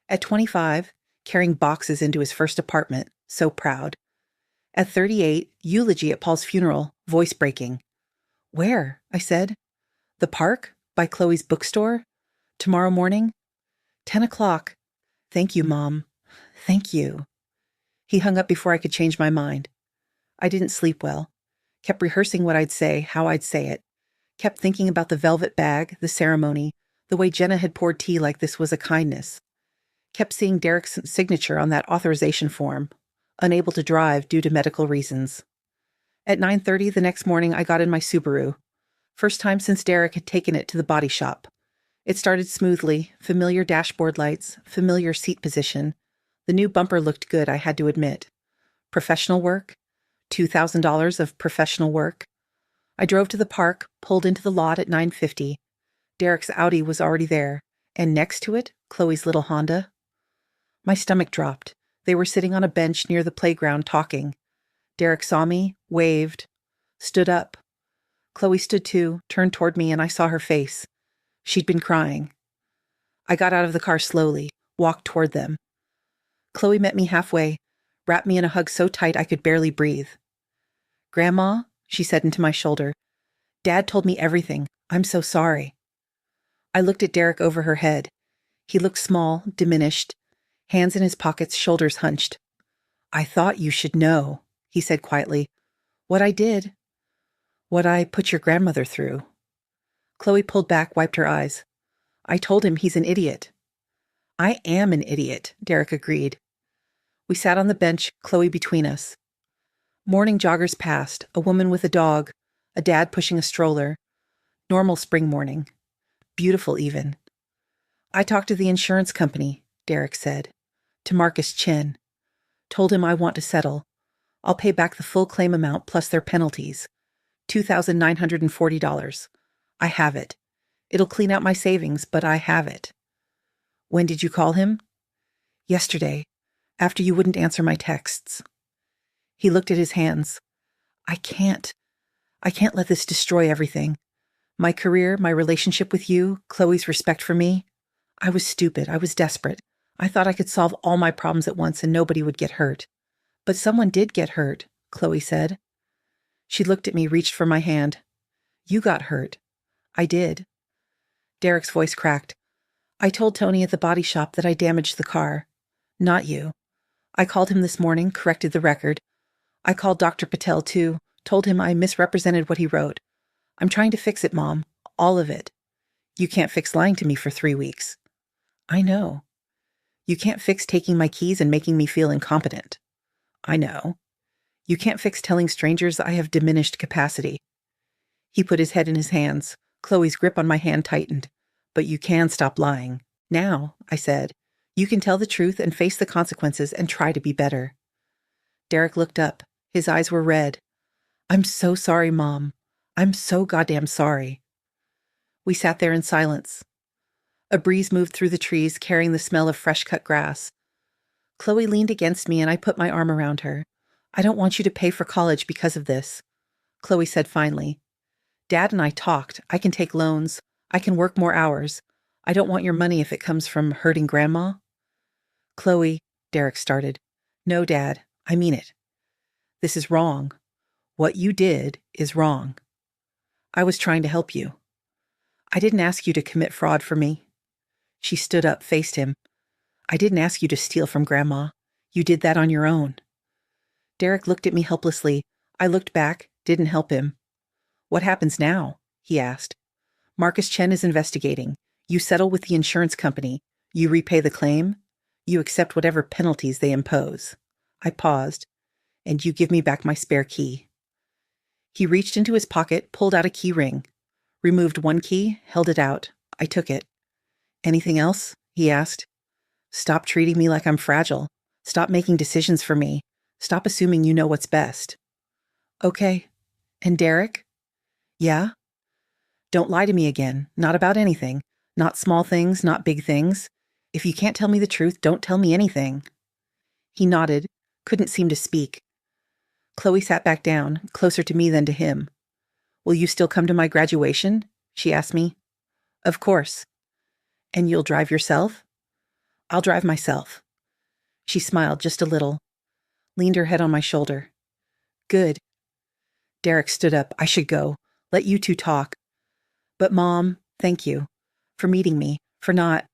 At 25, carrying boxes into his first apartment, so proud. At 38, eulogy at Paul's funeral, voice breaking. Where? I said. The park? By Chloe's bookstore? Tomorrow morning? 10 o'clock. Thank you, Mom. Thank you. He hung up before I could change my mind. I didn't sleep well. Kept rehearsing what I'd say, how I'd say it. Kept thinking about the velvet bag, the ceremony, the way Jenna had poured tea like this was a kindness. Kept seeing Derek's signature on that authorization form, unable to drive due to medical reasons. At 9:30 the next morning, I got in my Subaru. First time since Derek had taken it to the body shop. It started smoothly, familiar dashboard lights, familiar seat position. The new bumper looked good, I had to admit. Professional work? $2,000 of professional work. I drove to the park, pulled into the lot at 9:50. Derek's Audi was already there, and next to it, Chloe's little Honda. My stomach dropped. They were sitting on a bench near the playground talking. Derek saw me, waved, stood up. Chloe stood too, turned toward me, and I saw her face. She'd been crying. I got out of the car slowly, walked toward them. Chloe met me halfway, wrapped me in a hug so tight I could barely breathe. Grandma, she said into my shoulder, Dad told me everything. I'm so sorry. I looked at Derek over her head. He looked small, diminished, hands in his pockets, shoulders hunched. I thought you should know, he said quietly. What I did. What I put your grandmother through. Chloe pulled back, wiped her eyes. I told him he's an idiot. I am an idiot, Derek agreed. We sat on the bench, Chloe between us. Morning joggers passed, a woman with a dog, a dad pushing a stroller. Normal spring morning. Beautiful even. I talked to the insurance company, Derek said. To Marcus Chin. Told him I want to settle. I'll pay back the full claim amount plus their penalties. $2,940. I have it. It'll clean out my savings, but I have it. When did you call him? Yesterday, after you wouldn't answer my texts. He looked at his hands. I can't let this destroy everything. My career, my relationship with you, Chloe's respect for me. I was stupid. I was desperate. I thought I could solve all my problems at once and nobody would get hurt. But someone did get hurt, Chloe said. She looked at me, reached for my hand. You got hurt. I did. Derek's voice cracked. I told Tony at the body shop that I damaged the car. Not you. I called him this morning, corrected the record. I called Dr. Patel, too, told him I misrepresented what he wrote. I'm trying to fix it, Mom. All of it. You can't fix lying to me for 3 weeks. I know. You can't fix taking my keys and making me feel incompetent. I know. You can't fix telling strangers I have diminished capacity. He put his head in his hands. Chloe's grip on my hand tightened. But you can stop lying. Now, I said, you can tell the truth and face the consequences and try to be better. Derek looked up. His eyes were red. I'm so sorry, Mom. I'm so goddamn sorry. We sat there in silence. A breeze moved through the trees, carrying the smell of fresh-cut grass. Chloe leaned against me and I put my arm around her. I don't want you to pay for college because of this, Chloe said finally. Dad and I talked. I can take loans. I can work more hours. I don't want your money if it comes from hurting Grandma. Chloe, Derek started. No, Dad, I mean it. This is wrong. What you did is wrong. I was trying to help you. I didn't ask you to commit fraud for me. She stood up, faced him. I didn't ask you to steal from Grandma. You did that on your own. Derek looked at me helplessly. I looked back, didn't help him. What happens now? He asked. Marcus Chen is investigating. You settle with the insurance company. You repay the claim. You accept whatever penalties they impose. I paused. And you give me back my spare key. He reached into his pocket, pulled out a key ring. Removed one key, held it out. I took it. Anything else? He asked. Stop treating me like I'm fragile. Stop making decisions for me. Stop assuming you know what's best. Okay. And Derek? Yeah? Don't lie to me again. Not about anything. Not small things, not big things. If you can't tell me the truth, don't tell me anything. He nodded, couldn't seem to speak. Chloe sat back down, closer to me than to him. Will you still come to my graduation? She asked me. Of course. And you'll drive yourself? I'll drive myself. She smiled just a little, leaned her head on my shoulder. Good. Derek stood up. I should go. Let you two talk. But Mom, thank you. For meeting me. For not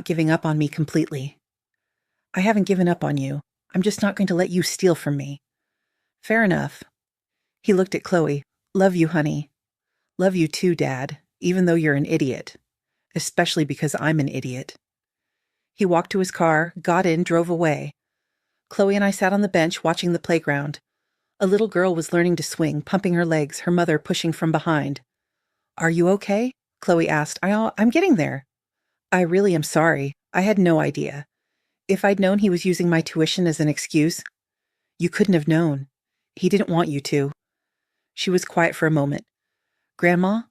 giving up on me completely. I haven't given up on you. I'm just not going to let you steal from me. Fair enough. He looked at Chloe. Love you, honey. Love you too, Dad, even though you're an idiot. Especially because I'm an idiot. He walked to his car, got in, drove away. Chloe and I sat on the bench watching the playground. A little girl was learning to swing, pumping her legs, her mother pushing from behind. Are you okay? Chloe asked. I'm getting there. I really am sorry. I had no idea. If I'd known he was using my tuition as an excuse. You couldn't have known. He didn't want you to. She was quiet for a moment. Grandma,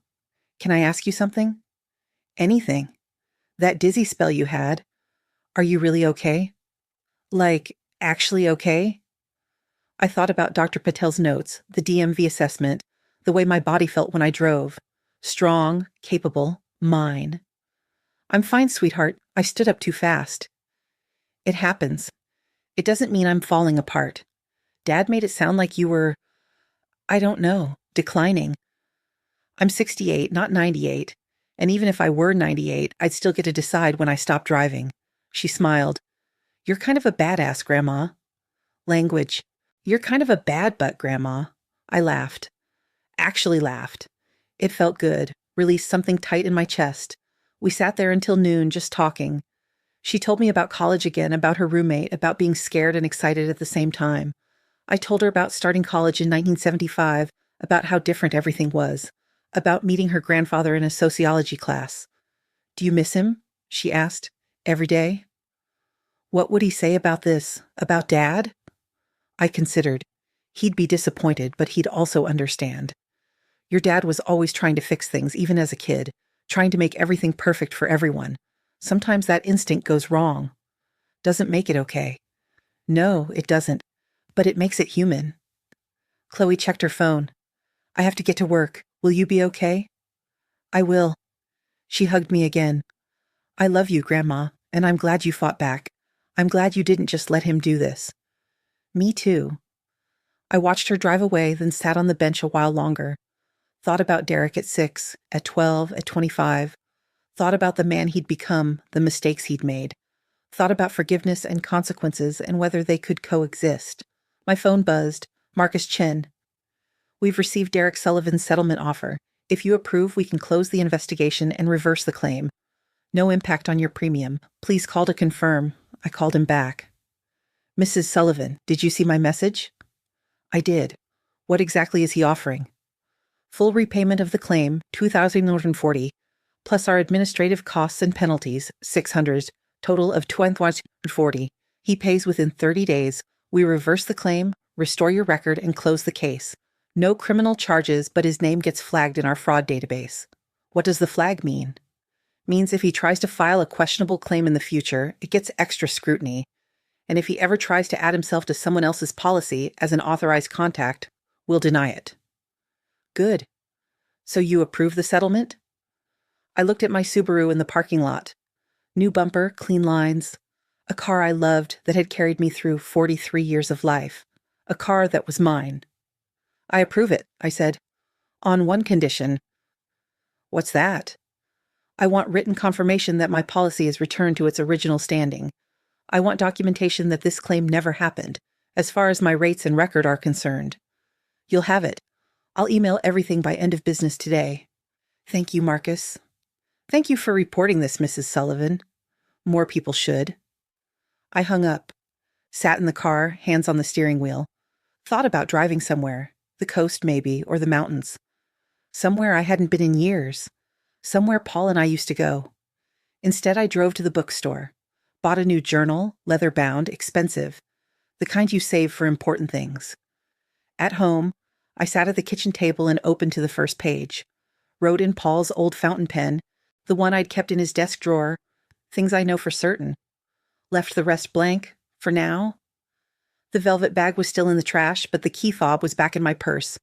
can I ask you something? Anything. That dizzy spell you had. Are you really okay? Like, actually okay? I thought about Dr. Patel's notes, the DMV assessment, the way my body felt when I drove. Strong, capable, mine. I'm fine, sweetheart. I stood up too fast. It happens. It doesn't mean I'm falling apart. Dad made it sound like you were, I don't know, declining. I'm 68, not 98. And even if I were 98, I'd still get to decide when I stop driving. She smiled. You're kind of a badass, Grandma. Language. You're kind of a bad butt, Grandma. I laughed. Actually laughed. It felt good, released something tight in my chest. We sat there until noon, just talking. She told me about college again, about her roommate, about being scared and excited at the same time. I told her about starting college in 1975, about how different everything was, about meeting her grandfather in a sociology class. Do you miss him? She asked. Every day? What would he say about this? About Dad? I considered. He'd be disappointed, but he'd also understand. Your dad was always trying to fix things, even as a kid, trying to make everything perfect for everyone. Sometimes that instinct goes wrong. Doesn't make it okay. No, it doesn't. But it makes it human. Chloe checked her phone. I have to get to work. Will you be okay? I will. She hugged me again. I love you, Grandma, and I'm glad you fought back. I'm glad you didn't just let him do this. Me too. I watched her drive away, then sat on the bench a while longer. Thought about Derek at 6, at 12, at 25. Thought about the man he'd become, the mistakes he'd made. Thought about forgiveness and consequences and whether they could coexist. My phone buzzed. Marcus Chen. We've received Derek Sullivan's settlement offer. If you approve, we can close the investigation and reverse the claim. No impact on your premium. Please call to confirm. I called him back. Mrs. Sullivan, did you see my message? I did. What exactly is he offering? Full repayment of the claim, $2,140, plus our administrative costs and penalties, $600, total of $2,140. He pays within 30 days. We reverse the claim, restore your record, and close the case. No criminal charges, but his name gets flagged in our fraud database. What does the flag mean? Means if he tries to file a questionable claim in the future, it gets extra scrutiny. And if he ever tries to add himself to someone else's policy as an authorized contact, we'll deny it. Good. So you approve the settlement? I looked at my Subaru in the parking lot. New bumper, clean lines. A car I loved that had carried me through 43 years of life. A car that was mine. I approve it, I said. On one condition. What's that? I want written confirmation that my policy is returned to its original standing. I want documentation that this claim never happened, as far as my rates and record are concerned. You'll have it. I'll email everything by end of business today. Thank you, Marcus. Thank you for reporting this, Mrs. Sullivan. More people should. I hung up, sat in the car, hands on the steering wheel, thought about driving somewhere, the coast maybe, or the mountains. Somewhere I hadn't been in years. Somewhere Paul and I used to go. Instead, I drove to the bookstore, bought a new journal, leather-bound, expensive, the kind you save for important things. At home, I sat at the kitchen table and opened to the first page, wrote in Paul's old fountain pen, the one I'd kept in his desk drawer, things I know for certain. Left the rest blank, for now. The velvet bag was still in the trash, but the key fob was back in my purse.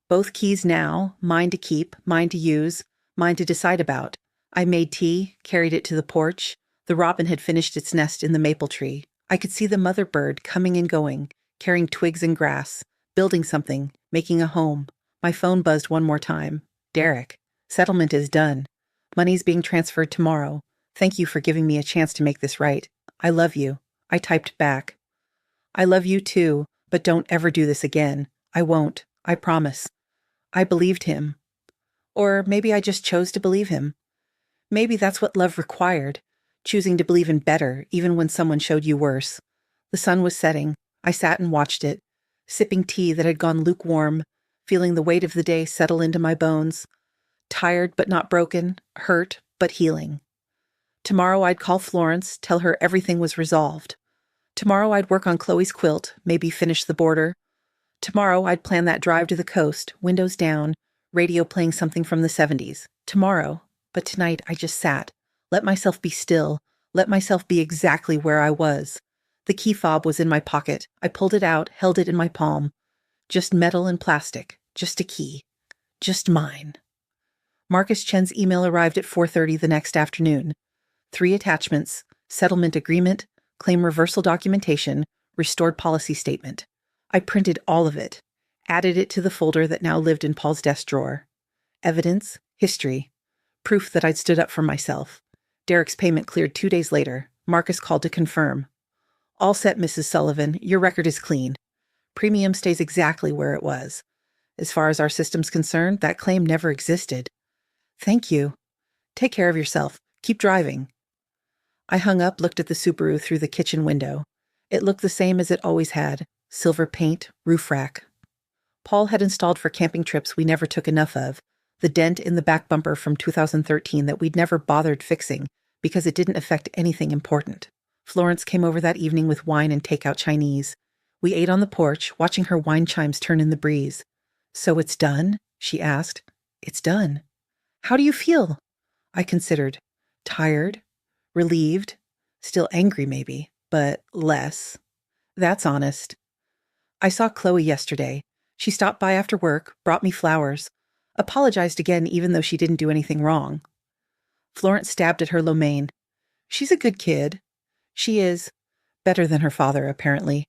Both keys now, mine to keep, mine to use, mine to decide about. I made tea, carried it to the porch. The robin had finished its nest in the maple tree. I could see the mother bird coming and going, carrying twigs and grass, building something, making a home. My phone buzzed one more time. Derek, settlement is done. Money's being transferred tomorrow. Thank you for giving me a chance to make this right. I love you. I typed back. I love you too, but don't ever do this again. I won't. I promise. I believed him. Or maybe I just chose to believe him. Maybe that's what love required, choosing to believe in better even when someone showed you worse. The sun was setting. I sat and watched it, sipping tea that had gone lukewarm, feeling the weight of the day settle into my bones. Tired but not broken, hurt but healing. Tomorrow I'd call Florence, tell her everything was resolved. Tomorrow I'd work on Chloe's quilt, maybe finish the border. Tomorrow I'd plan that drive to the coast, windows down, radio playing something from the 70s. Tomorrow, but tonight I just sat, let myself be still, let myself be exactly where I was. The key fob was in my pocket. I pulled it out, held it in my palm. Just metal and plastic, just a key, just mine. Marcus Chen's email arrived at 4:30 the next afternoon. 3 attachments: settlement agreement, claim reversal documentation, restored policy statement. I printed all of it, added it to the folder that now lived in Paul's desk drawer. Evidence, history, proof that I'd stood up for myself. Derek's payment cleared 2 days later. Marcus called to confirm. All set, Mrs. Sullivan. Your record is clean. Premium stays exactly where it was. As far as our system's concerned, that claim never existed. Thank you. Take care of yourself. Keep driving. I hung up, looked at the Subaru through the kitchen window. It looked the same as it always had. Silver paint, roof rack. Paul had installed for camping trips we never took enough of, the dent in the back bumper from 2013 that we'd never bothered fixing because it didn't affect anything important. Florence came over that evening with wine and takeout Chinese. We ate on the porch, watching her wine chimes turn in the breeze. "So it's done?" she asked. "It's done." "How do you feel?" I considered. Tired, relieved, still angry maybe, but less. That's honest. I saw Chloe yesterday. She stopped by after work, brought me flowers, apologized again even though she didn't do anything wrong. Florence stabbed at her lo mein. "She's a good kid." "She is. Better than her father, apparently.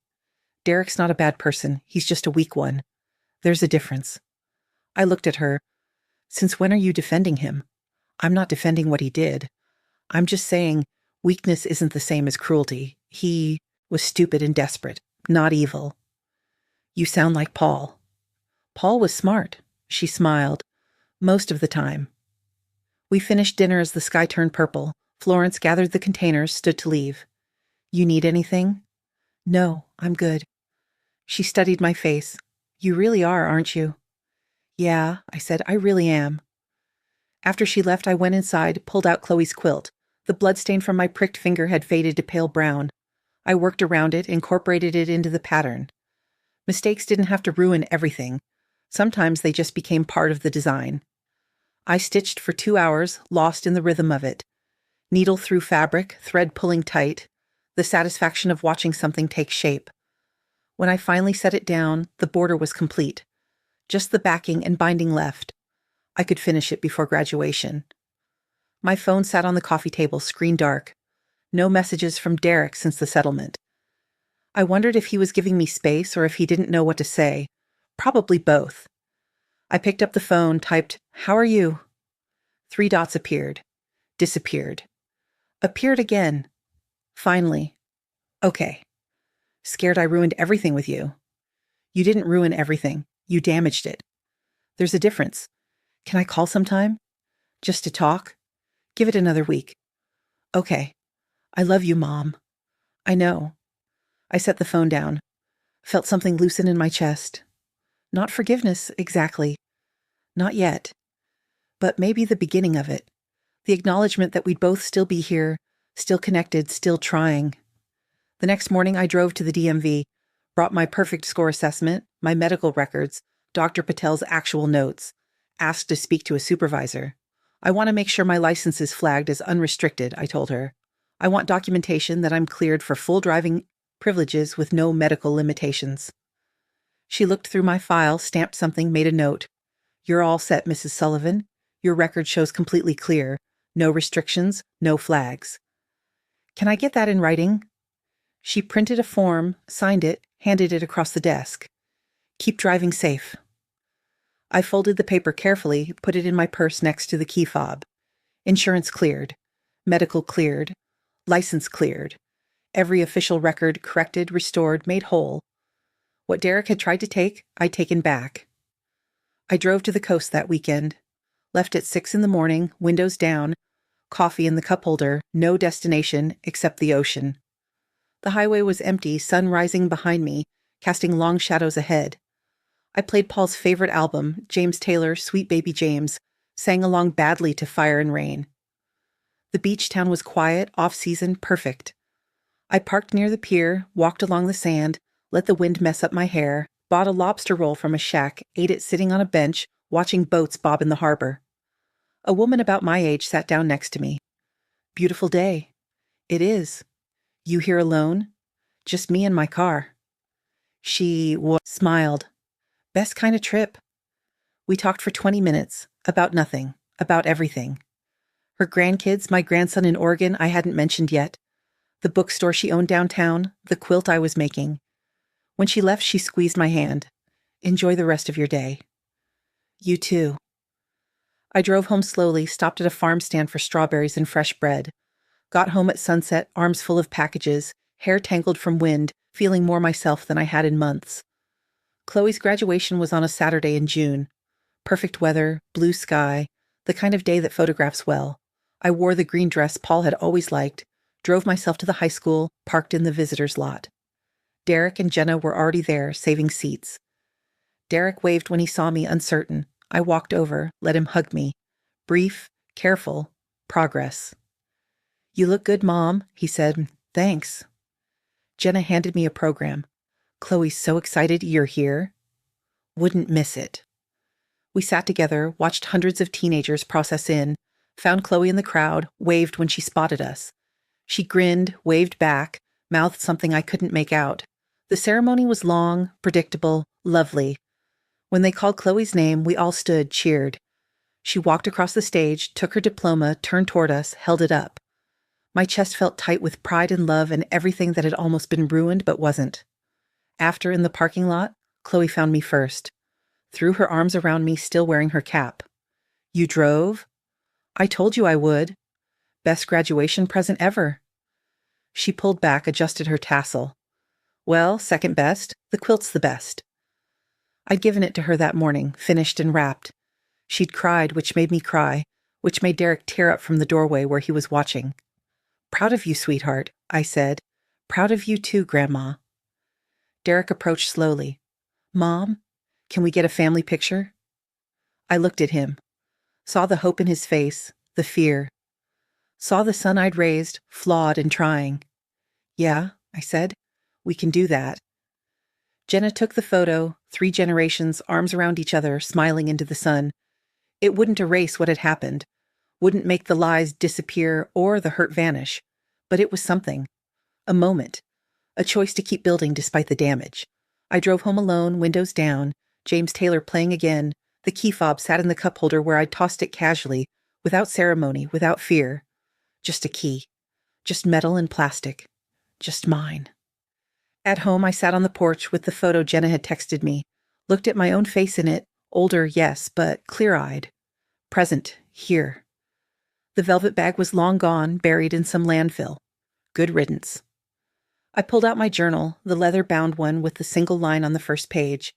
Derek's not a bad person. He's just a weak one. There's a difference." I looked at her. "Since when are you defending him?" "I'm not defending what he did. I'm just saying weakness isn't the same as cruelty. He was stupid and desperate, not evil." "You sound like Paul." "Paul was smart." She smiled. "Most of the time." We finished dinner as the sky turned purple. Florence gathered the containers, stood to leave. "You need anything?" "No, I'm good." She studied my face. "You really are, aren't you?" "Yeah," I said, "I really am." After she left, I went inside, pulled out Chloe's quilt. The bloodstain from my pricked finger had faded to pale brown. I worked around it, incorporated it into the pattern. Mistakes didn't have to ruin everything. Sometimes they just became part of the design. I stitched for 2 hours, lost in the rhythm of it. Needle through fabric, thread pulling tight, the satisfaction of watching something take shape. When I finally set it down, the border was complete. Just the backing and binding left. I could finish it before graduation. My phone sat on the coffee table, screen dark. No messages from Derek since the settlement. I wondered if he was giving me space or if he didn't know what to say. Probably both. I picked up the phone, typed, "How are you?" 3 dots appeared. Disappeared. Appeared again. Finally. "Okay. Scared I ruined everything with you." "You didn't ruin everything. You damaged it. There's a difference. Can I call sometime? Just to talk? Give it another week." "Okay. I love you, Mom." "I know." I set the phone down. Felt something loosen in my chest. Not forgiveness, exactly. Not yet. But maybe the beginning of it. The acknowledgement that we'd both still be here, still connected, still trying. The next morning I drove to the DMV, brought my perfect score assessment, my medical records, Dr. Patel's actual notes, asked to speak to a supervisor. "I want to make sure my license is flagged as unrestricted," I told her. "I want documentation that I'm cleared for full driving privileges with no medical limitations." She looked through my file, stamped something, made a note. "You're all set, Mrs. Sullivan. Your record shows completely clear. No restrictions, no flags." "Can I get that in writing?" She printed a form, signed it, handed it across the desk. "Keep driving safe." I folded the paper carefully, put it in my purse next to the key fob. Insurance cleared. Medical cleared. License cleared. Every official record corrected, restored, made whole. What Derek had tried to take, I'd taken back. I drove to the coast that weekend. Left at 6 in the morning, windows down, coffee in the cup holder, no destination except the ocean. The highway was empty, sun rising behind me, casting long shadows ahead. I played Paul's favorite album, James Taylor's Sweet Baby James, sang along badly to Fire and Rain. The beach town was quiet, off-season, perfect. I parked near the pier, walked along the sand, let the wind mess up my hair, bought a lobster roll from a shack, ate it sitting on a bench, watching boats bob in the harbor. A woman about my age sat down next to me. "Beautiful day." "It is." "You here alone?" "Just me and my car." She smiled. "Best kind of trip." We talked for 20 minutes, about nothing, about everything. Her grandkids, my grandson in Oregon I hadn't mentioned yet, the bookstore she owned downtown, the quilt I was making. When she left, she squeezed my hand. "Enjoy the rest of your day." "You too." I drove home slowly, stopped at a farm stand for strawberries and fresh bread. Got home at sunset, arms full of packages, hair tangled from wind, feeling more myself than I had in months. Chloe's graduation was on a Saturday in June. Perfect weather, blue sky, the kind of day that photographs well. I wore the green dress Paul had always liked, drove myself to the high school, parked in the visitor's lot. Derek and Jenna were already there, saving seats. Derek waved when he saw me, uncertain. I walked over, let him hug me. Brief, careful, progress. "You look good, Mom," he said. Thanks. Jenna handed me a program. Chloe's so excited you're here. Wouldn't miss it. We sat together, watched hundreds of teenagers process in, found Chloe in the crowd, waved when she spotted us. She grinned, waved back, mouthed something I couldn't make out. The ceremony was long, predictable, lovely. When they called Chloe's name, we all stood, cheered. She walked across the stage, took her diploma, turned toward us, held it up. My chest felt tight with pride and love and everything that had almost been ruined but wasn't. After, in the parking lot, Chloe found me first. Threw her arms around me, still wearing her cap. You drove? I told you I would. Best graduation present ever. She pulled back, adjusted her tassel. Well, second best. The quilt's the best. I'd given it to her that morning, finished and wrapped. She'd cried, which made me cry, which made Derek tear up from the doorway where he was watching. Proud of you, sweetheart, I said. Proud of you too, Grandma. Derek approached slowly. Mom, can we get a family picture? I looked at him. Saw the hope in his face, the fear. Saw the son I'd raised, flawed and trying. Yeah, I said. We can do that. Jenna took the photo, 3 generations, arms around each other, smiling into the sun. It wouldn't erase what had happened, wouldn't make the lies disappear or the hurt vanish, but it was something. A moment. A choice to keep building despite the damage. I drove home alone, windows down, James Taylor playing again. The key fob sat in the cup holder where I'd tossed it casually, without ceremony, without fear. Just a key. Just metal and plastic. Just mine. At home, I sat on the porch with the photo Jenna had texted me, looked at my own face in it, older, yes, but clear-eyed. Present, here. The velvet bag was long gone, buried in some landfill. Good riddance. I pulled out my journal, the leather-bound one with the single line on the first page,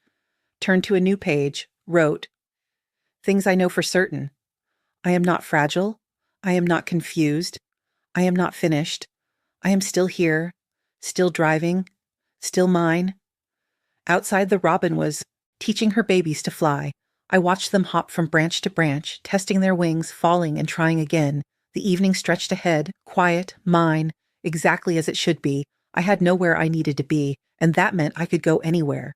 turned to a new page, wrote, Things I know for certain. I am not fragile. I am not confused. I am not finished. I am still here, still driving, still mine. Outside, the robin was teaching her babies to fly. I watched them hop from branch to branch, testing their wings, falling and trying again. The evening stretched ahead, quiet, mine, exactly as it should be. I had nowhere I needed to be, and that meant I could go anywhere.